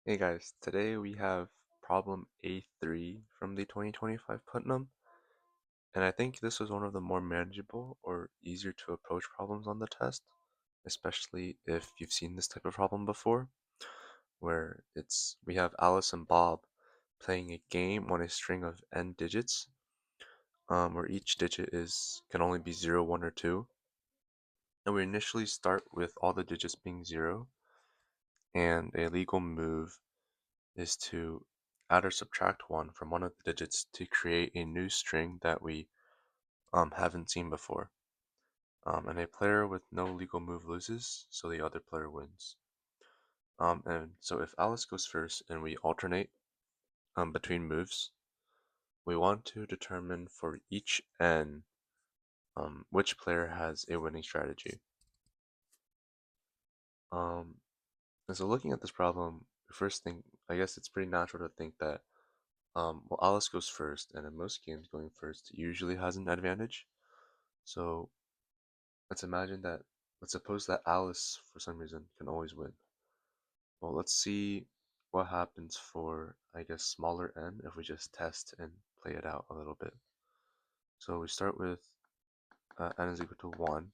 Hey guys, today we have problem A3 from the 2025 Putnam, and I think this was one of the more manageable or easier to approach problems on the test, especially if you've seen this type of problem before, where we have Alice and Bob playing a game on a string of n digits, where each digit can only be 0, 1, or 2, and we initially start with all the digits being 0, and a legal move is to add or subtract 1 from one of the digits to create a new string that we haven't seen before. And a player with no legal move loses, so the other player wins. And so if Alice goes first and we alternate between moves, we want to determine for each n which player has a winning strategy. Um, and so looking at this problem, the first thing, I guess it's pretty natural to think that well, Alice goes first, and in most games, going first usually has an advantage. So let's suppose that Alice, for some reason, can always win. Well, let's see what happens for, I guess, smaller n if we just test and play it out a little bit. So we start with n is equal to 1.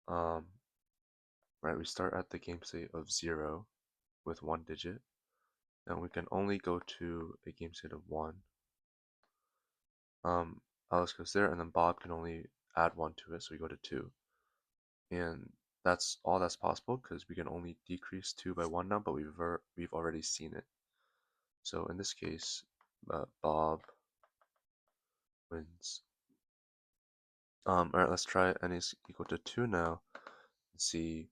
Um, right, we start at the game state of 0 with 1 digit, and we can only go to a game state of 1. Um, Alice goes there, and then Bob can only add 1 to it, so we go to 2. And that's all that's possible because we can only decrease 2 by 1 now, but we've already seen it. So in this case, Bob wins. Alright, let's try n is equal to 2 now and see,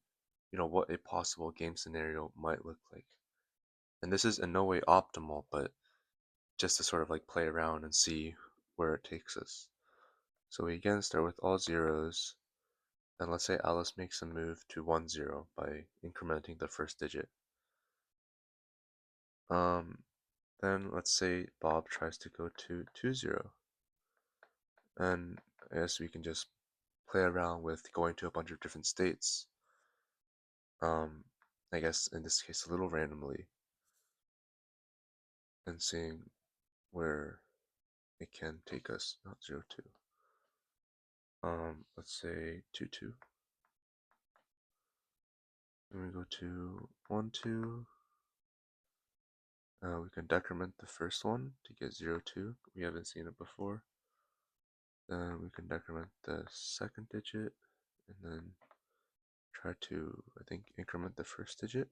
what a possible game scenario might look like. And this is in no way optimal, but just to sort of like play around and see where it takes us. So we again start with all zeros, and let's say Alice makes a move to 1, 0 by incrementing the first digit. Then let's say Bob tries to go to 2, 0. And I guess we can just play around with going to a bunch of different states. I guess in this case a little randomly, and seeing where it can take us, not 0, 2. Let's say 2, 2. Then we go to 1, 2. We can decrement the first one to get 0, 2. We haven't seen it before. Then we can decrement the second digit, and then try to, I think, increment the first digit.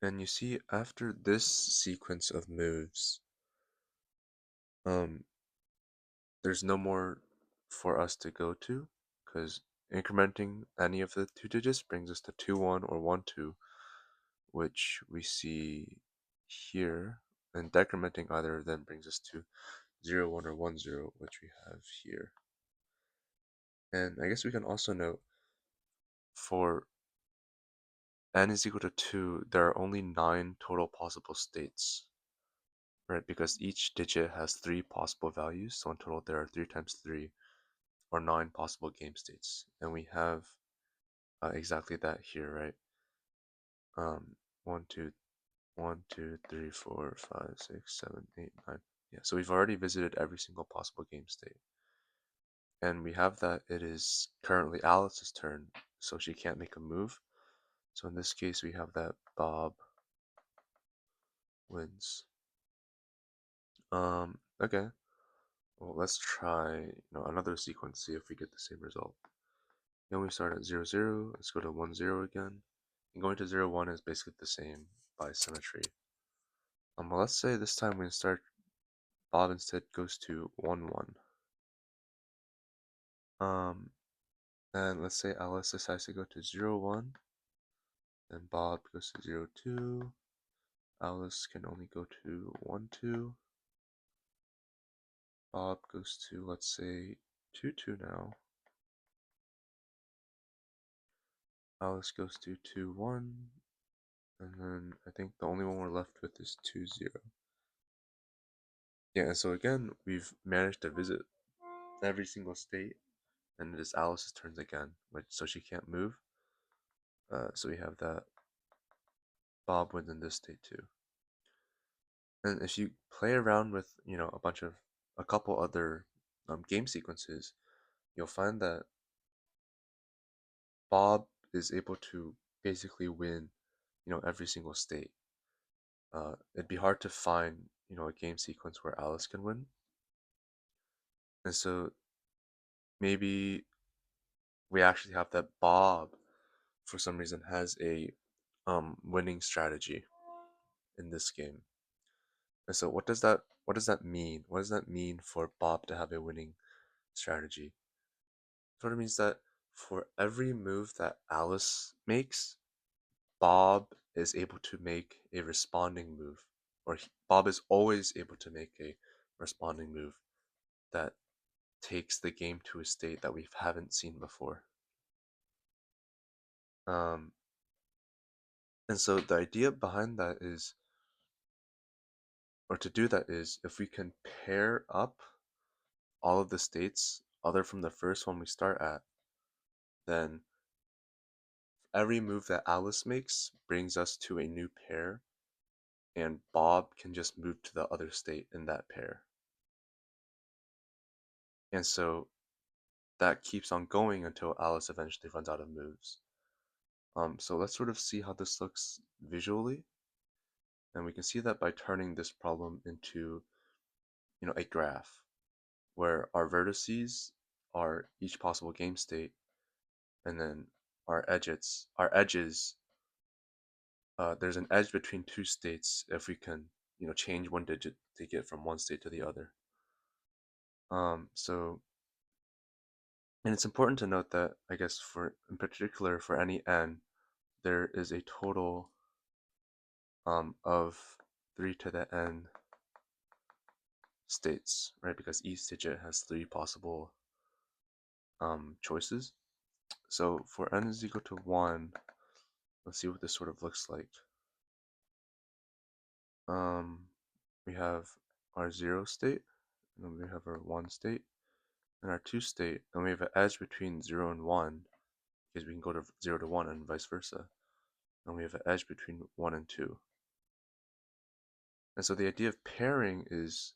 And you see, after this sequence of moves, there's no more for us to go to, because incrementing any of the two digits brings us to 2, 1 or 1, 2, which we see here, and decrementing either of them brings us to 0, 1 or 1, 0, which we have here. And I guess we can also note for n is equal to 2, there are only 9 total possible states, right? Because each digit has 3 possible values, so in total there are 3 times 3, or 9 possible game states. And we have exactly that here, right? 1, 2, 1, 2, 3, 4, 5, 6, 7, 8, 9. Yeah, so we've already visited every single possible game state. And we have that it is currently Alice's turn, so she can't make a move. So in this case, we have that Bob wins. Okay. Well, let's try another sequence, see if we get the same result. Then we start at 0, 0. Let's go to 1, 0 again. And going to 0, 1 is basically the same by symmetry. Well, let's say this time we start, Bob instead goes to 1, 1. And let's say Alice decides to go to 0, 1. Then Bob goes to 0, 2. Alice can only go to 1, 2. Bob goes to, let's say, 2, 2 now. Alice goes to 2, 1. And then I think the only one we're left with is 2, 0. Yeah, and so again, we've managed to visit every single state, and it is Alice's turn again, so she can't move. So we have that Bob wins in this state too. And if you play around with, a couple other game sequences, you'll find that Bob is able to basically win, every single state. It'd be hard to find, a game sequence where Alice can win. And so maybe we actually have that Bob, for some reason, has a winning strategy in this game. And so what does that mean? What does that mean for Bob to have a winning strategy? Sort of means that for every move that Alice makes, Bob is able to make a responding move, or Bob is always able to make a responding move that takes the game to a state that we haven't seen before. Um, and so the idea behind that is, or to do that is, if we can pair up all of the states other from the first one we start at, then every move that Alice makes brings us to a new pair, and Bob can just move to the other state in that pair. And so that keeps on going until Alice eventually runs out of moves. So let's sort of see how this looks visually. And we can see that by turning this problem into, a graph where our vertices are each possible game state, and then our edges, there's an edge between two states if we can, change one digit to get from one state to the other. So, and it's important to note that, I guess, in particular for any n, there is a total of 3 to the n states, right? Because each digit has 3 possible choices. So for n is equal to 1, let's see what this sort of looks like. We have our 0 state, and then we have our 1 state, and our 2 state, and we have an edge between 0 and 1, because we can go to 0 to 1 and vice versa. And we have an edge between 1 and 2. And so the idea of pairing is,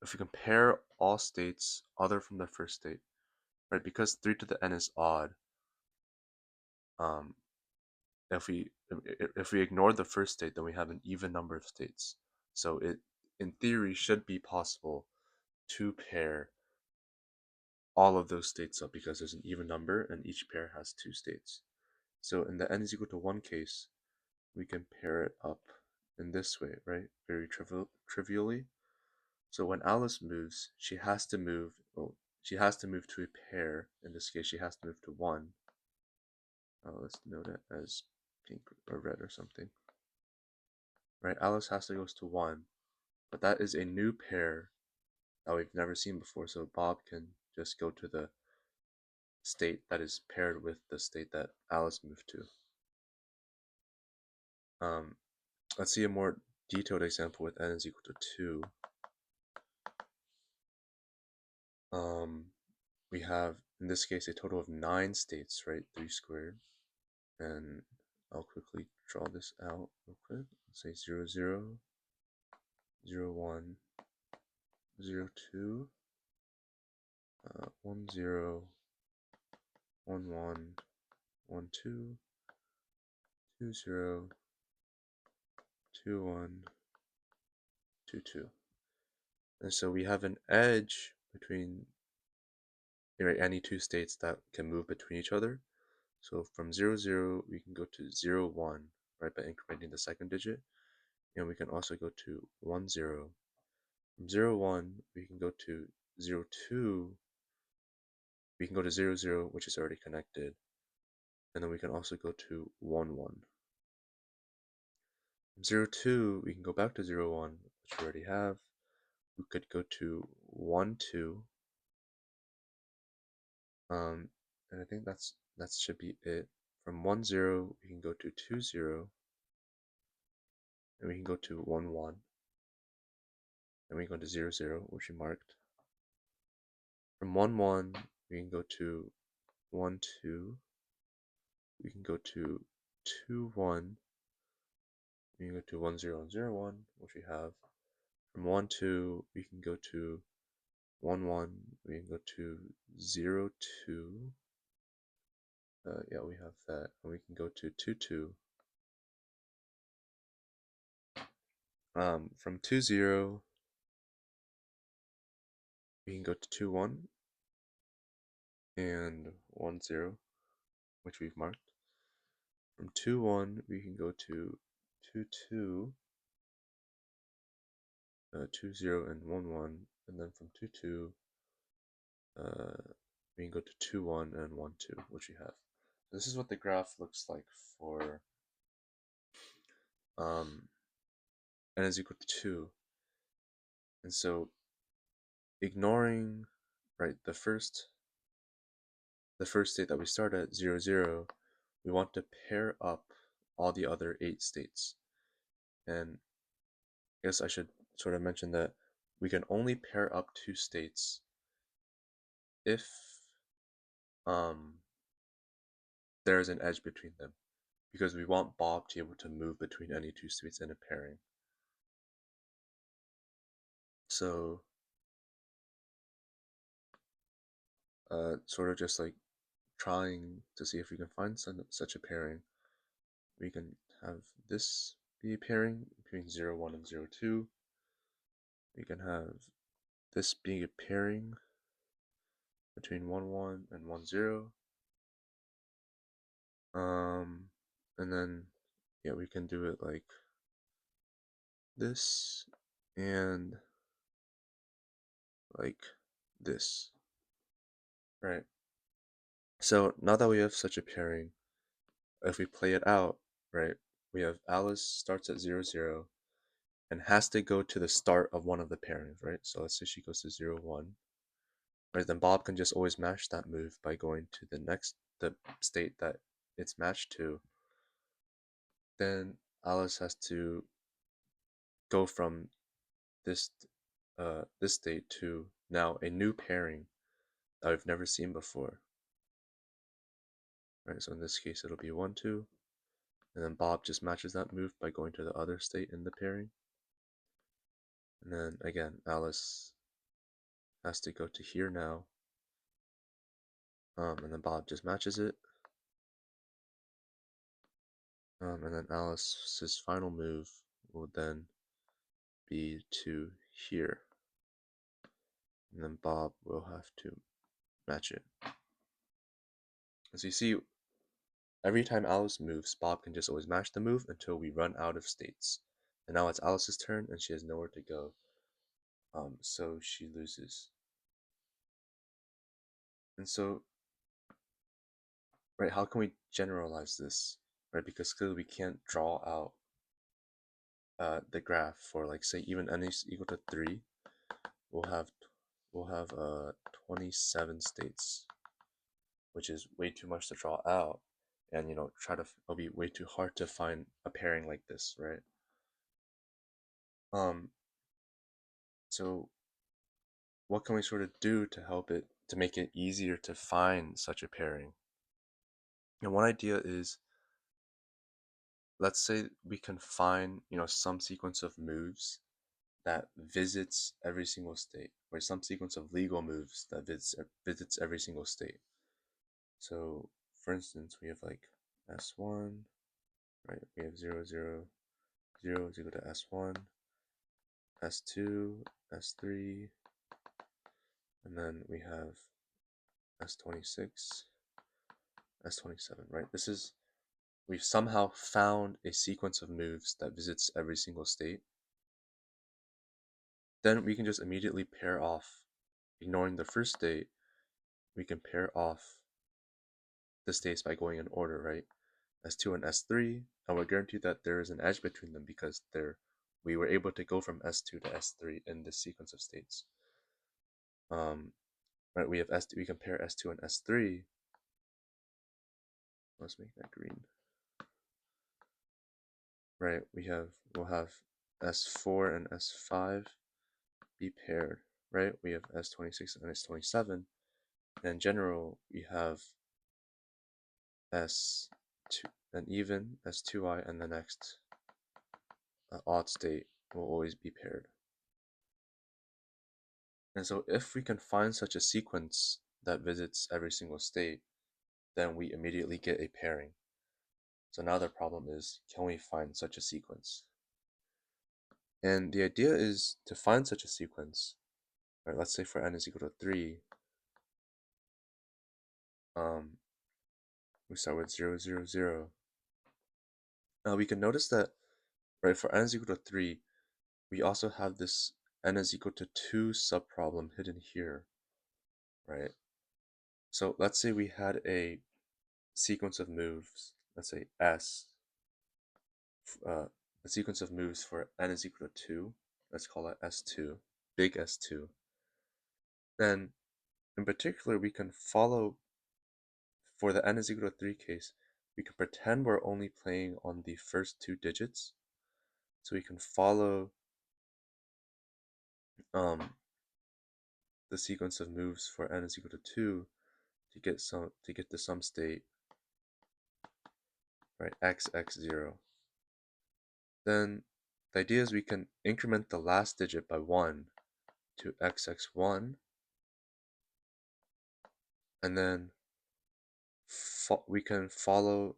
if we compare all states other from the first state, right? Because 3 to the n is odd, um, if we ignore the first state, then we have an even number of states. So it, in theory, should be possible to pair all of those states up because there's an even number and each pair has 2 states. So in the n is equal to 1 case, we can pair it up in this way, right? Very trivially. So when Alice moves, she has to move to a pair. In this case, she has to move to 1. Let's note it as pink or red or something. Right, Alice has to go to 1, but that is a new pair that we've never seen before, so Bob can just go to the state that is paired with the state that Alice moved to. Let's see a more detailed example with n is equal to 2. We have, in this case, a total of 9 states, right? 3 squared. And I'll quickly draw this out real quick. Let's say 0, 0, 0, 1, 0, 2, 1, 0, 1, 1, 1, 2, 2, 0, 2, 1, 2, 2. And so we have an edge between, right, any two states that can move between each other. So from 0, 0, we can go to 0, 1, right, by incrementing the second digit. And we can also go to 1, 0. From 0, 1, we can go to 0, 2. We can go to 0, 0, which is already connected. And then we can also go to 1, 1. From 0, 2, we can go back to 0, 1, which we already have. We could go to 1, 2. And I think that should be it. From 1, 0, we can go to 2, 0. And we can go to 1, 1. And we can go to 0, 0, which we marked. From 1, 1, we can go to 1, 2. We can go to 2, 1. we can go to 1, 0, and 0, 1, which we have. From 1, 2, we can go to 1, 1, we can go to 0, 2. Yeah, we have that. And we can go to 2, 2. From 2, 0, we can go to 2, 1 and 1, 0, which we've marked. From 2, 1, we can go to 2, 2, 2, 0, and 1, 1. And then from 2, 2, we can go to 2, 1, and 1, 2, which we have. This is what the graph looks like for n is equal to 2. And so ignoring right the first state that we start at 0, 0, we want to pair up all the other 8 states. And I guess I should sort of mention that we can only pair up 2 states if there is an edge between them, because we want Bob to be able to move between any 2 states in a pairing. So sort of just like trying to see if we can find such a pairing, we can have this be a pairing between 0, 1 and 0, 2. We can have this being a pairing between 1, 1 and 1, 0. And then, yeah, we can do it like this and like this, right? So now that we have such a pairing, if we play it out, right, we have Alice starts at 0, 0 and has to go to the start of one of the pairings, right? So let's say she goes to 0, 1, right? Then Bob can just always match that move by going to the state that it's matched to. Then Alice has to go from this this state to now a new pairing that we've never seen before. Right, so in this case it'll be 1, 2, and then Bob just matches that move by going to the other state in the pairing. And then again, Alice has to go to here now, and then Bob just matches it. And then Alice's final move will then be to here, and then Bob will have to match it. As you see, every time Alice moves, Bob can just always match the move until we run out of states. And now it's Alice's turn, and she has nowhere to go, so she loses. And so, right, how can we generalize this, right? Because clearly we can't draw out the graph for, like, say even n is equal to 3. We'll have 27 states, which is way too much to draw out, and it'll be way too hard to find a pairing like this, right? So what can we sort of do to help it, to make it easier to find such a pairing? And one idea is, let's say we can find some sequence of moves that visits every single state, or some sequence of legal moves that visits every single state. So for instance, we have like S1, right? We have 0, 0, 0 is equal to S1, S2, S3, and then we have S26, S27, right? We've somehow found a sequence of moves that visits every single state. Then we can just immediately pair off, ignoring the first state, we can pair off the states by going in order, right? S2 and S3, and we're guaranteed that there is an edge between them because we were able to go from S2 to S3 in this sequence of states. Right, we have we compare S2 and S3. Let's make that green. Right, we'll have S4 and S5 be paired, right? We have S26 and S27. And in general, we have S2 an even S2I and the next an odd state will always be paired. And so if we can find such a sequence that visits every single state, then we immediately get a pairing. So now the problem is, can we find such a sequence? And the idea is to find such a sequence, right? Let's say for n is equal to 3, we start with 0, 0, 0. Now we can notice that, right, for n is equal to 3, we also have this n is equal to 2 subproblem hidden here, right? So let's say we had a sequence of moves, let's say S, a sequence of moves for n is equal to 2, let's call it S2, big S2. Then, in particular, we can follow, for the n is equal to 3 case, we can pretend we're only playing on the first 2 digits. So we can follow the sequence of moves for n is equal to 2 to get the some state, right, x0. Then the idea is we can increment the last digit by 1 to xx1, and then we can follow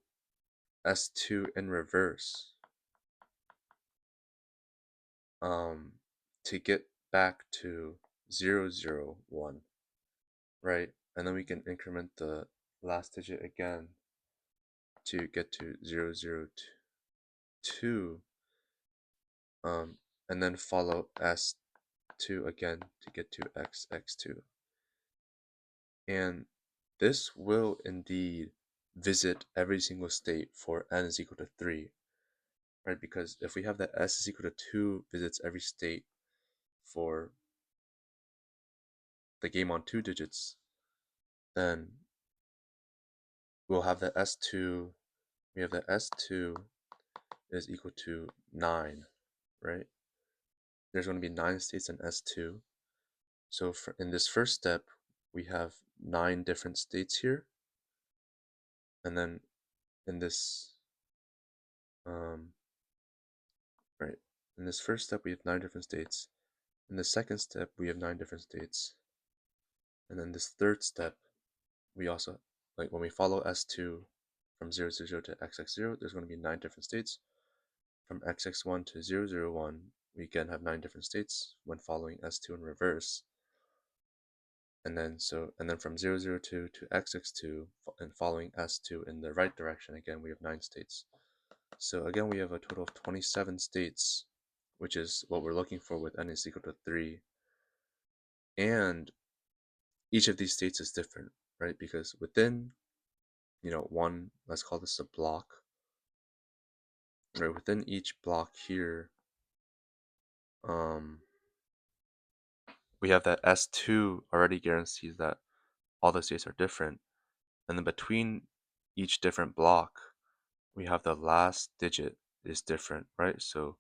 S2 in reverse to get back to 0, 0, 1, right? And then we can increment the last digit again to get to 0, 0, 2, and then follow S2 again to get to xx2. And this will indeed visit every single state for n is equal to 3, right? Because if we have that s is equal to 2 visits every state for the game on 2 digits, then we'll have that S2, we have that S2 is equal to 9, right? There's going to be 9 states in S2. So in this first step, we have 9 different states here. And then in this, right, in this first step, we have 9 different states. In the second step, we have 9 different states. And then this third step, we also, like when we follow S2 from 0, 0, 0 to xx0, there's going to be 9 different states. From xx1 to 0, 0, 1, we again have 9 different states when following S2 in reverse. And then from 0, 0, 2 to xx2 and following S2 in the right direction, again we have 9 states. So again we have a total of 27 states, which is what we're looking for with n is equal to 3. And each of these states is different, right? Because within, one, let's call this a block, right? Within each block here, we have that S2 already guarantees that all the states are different. And then between each different block, we have the last digit is different, right? So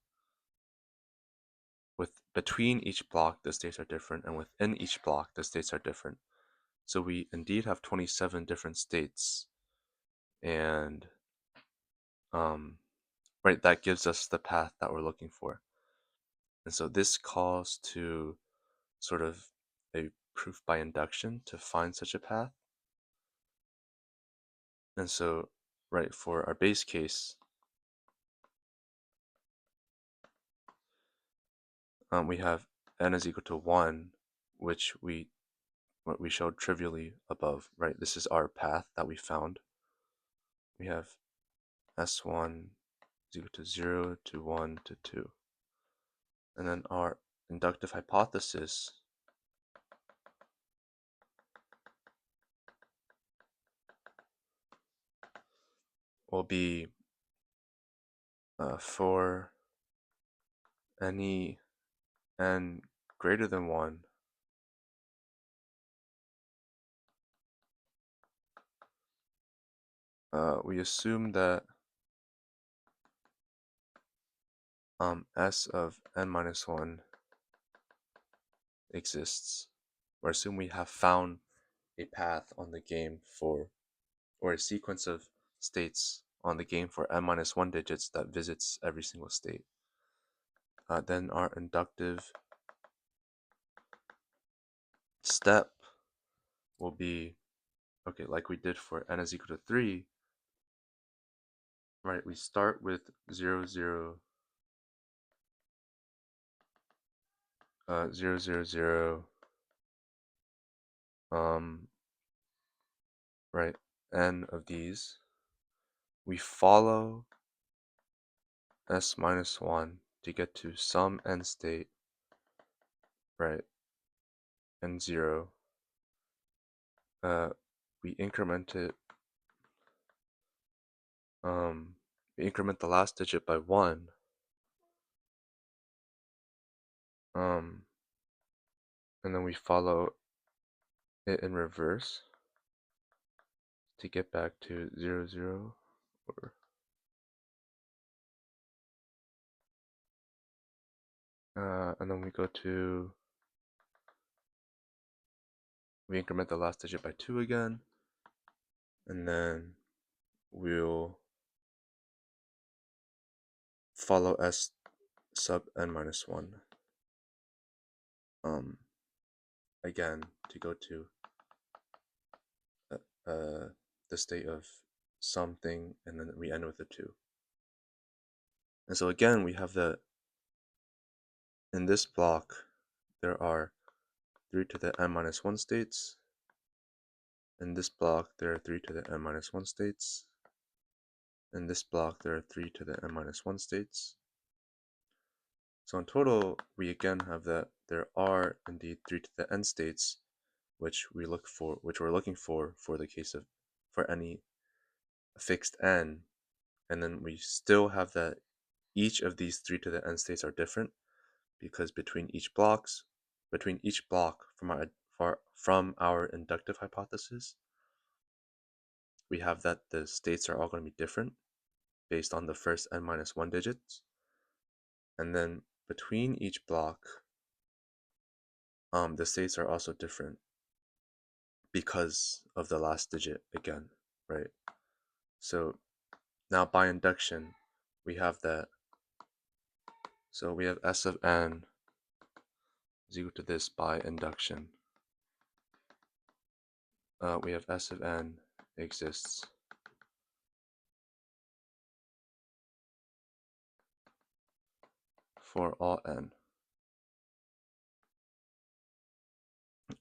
between each block, the states are different, and within each block, the states are different. So we indeed have 27 different states, and right, that gives us the path that we're looking for. And so this calls to sort of a proof by induction to find such a path. And so, right, for our base case, we have n is equal to 1, which what we showed trivially above, right? This is our path that we found. We have S1 is equal to 0 to 1 to 2. And then our inductive hypothesis will be for any n greater than 1, we assume that S of n minus 1 exists, or assume we have found a path on the game or a sequence of states on the game for n minus 1 digits that visits every single state. then our inductive step will be, okay, like we did for n is equal to 3, right? We start with 0, 0, 0, 0, 0, right, n of these. We follow s minus 1 to get to some n state, right, and 0. We increment it, we increment the last digit by 1, and then we follow it in reverse to get back to 0, 0, or and then we increment the last digit by 2 again, and then we'll follow s sub n minus 1 again to go to the state of something, and then we end with a 2. And so again, we have that in this block there are 3 to the n minus 1 states. In this block there are 3 to the n minus 1 states. In this block there are 3 to the n minus 1 states. So in total, we again have that there are indeed 3 to the n states, which we're looking for the case of for any fixed n, and then we still have that each of these 3 to the n states are different, because between each block from our inductive hypothesis, we have that the states are all going to be different based on the first n minus 1 digits, and then between each block, the states are also different because of the last digit again, right? So now by induction, we have that. So we have s of n is equal to this by induction. We have s of n exists for all n.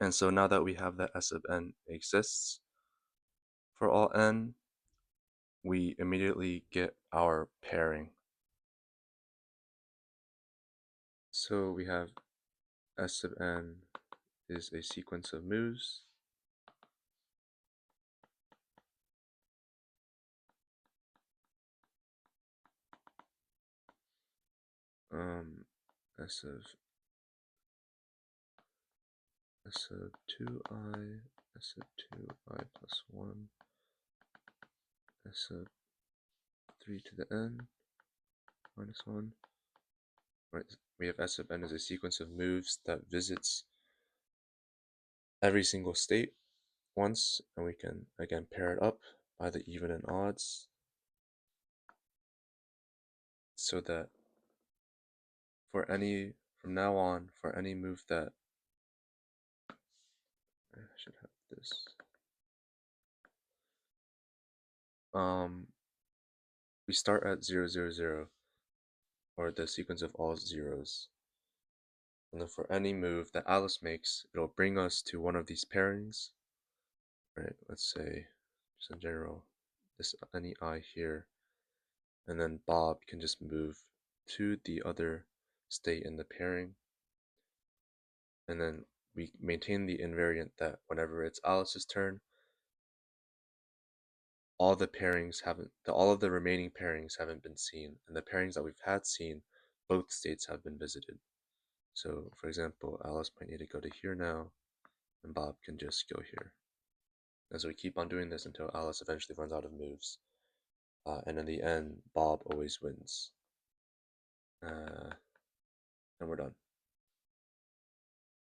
And so now that we have that s of n exists for all n, we immediately get our pairing. So we have s of n is a sequence of moves s of 2i, s of 2i plus 1, s of 3 to the n minus 1. Right, we have s of n as a sequence of moves that visits every single state once, and we can again pair it up by the even and odds, so that from now on, for any move that, I should have this, we start at 0, 0, 0, or the sequence of all zeros. And then for any move that Alice makes, it'll bring us to one of these pairings, right? Let's say, just in general, this any I here, and then Bob can just move to the other state in the pairing, and then we maintain the invariant that whenever it's Alice's turn, all of the remaining pairings haven't been seen, and the pairings that we've had seen, both states have been visited. So, for example, Alice might need to go to here now, and Bob can just go here. And so we keep on doing this until Alice eventually runs out of moves. And in the end, Bob always wins. And we're done.